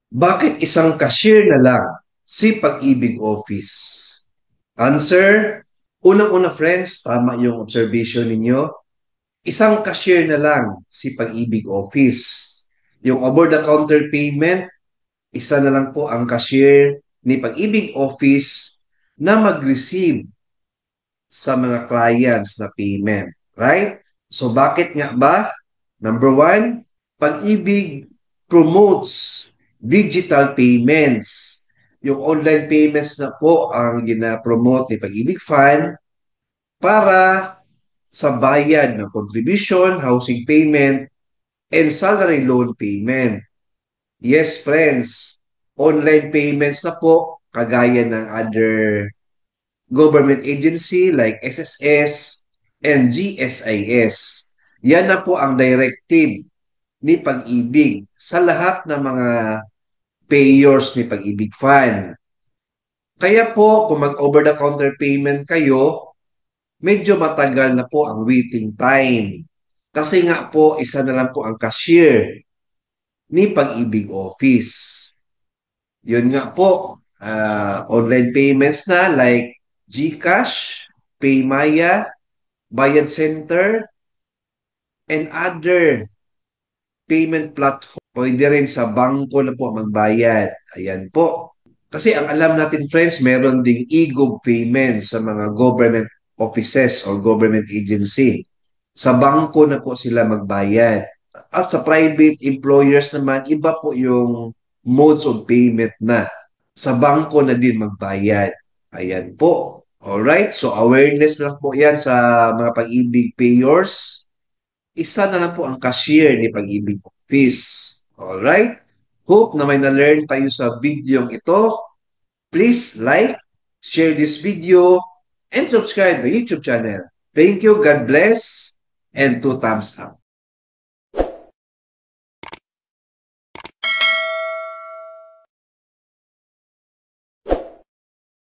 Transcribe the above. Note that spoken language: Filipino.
Bakit isang cashier na lang si Pag-ibig Office? Answer, unang-una friends, tama yung observation ninyo. Isang cashier na lang si Pag-ibig Office. Yung over-the-counter payment, isa na lang po ang cashier ni Pag-ibig Office na mag-receive sa mga clients na payment. Right? So bakit nga ba? Number one, Pag-ibig promotes digital payments. Yung online payments na po ang gina-promote ni Pag-ibig Fund para sa bayad ng contribution, housing payment, and salary loan payment. Yes, friends, online payments na po kagaya ng other government agency like SSS and GSIS. Yan na po ang directive ni Pag-ibig sa lahat ng mga payers ni Pag-ibig Fund. Kaya po, kung mag-over-the-counter payment kayo, medyo matagal na po ang waiting time. Kasi nga po, isa na lang po ang cashier ni Pag-ibig Office. Yun nga po, online payments na like GCash, Paymaya, Bayad Center, and other payment platform. Pwede rin sa bangko na po magbayad. Ayan po. Kasi ang alam natin friends, meron ding e-gov payment sa mga government offices or government agency. Sa bangko na po sila magbayad. At sa private employers naman, iba po yung modes of payment na. Sa bangko na din magbayad. Ayan po. Alright, so awareness lang po yan sa mga Pag-ibig payers. Isa na lang po ang cashier ni Pag-ibig Office. Alright? Hope na may na-learn tayo sa video ito. Please like, share this video, and subscribe my YouTube channel. Thank you, God bless, and 2 thumbs up.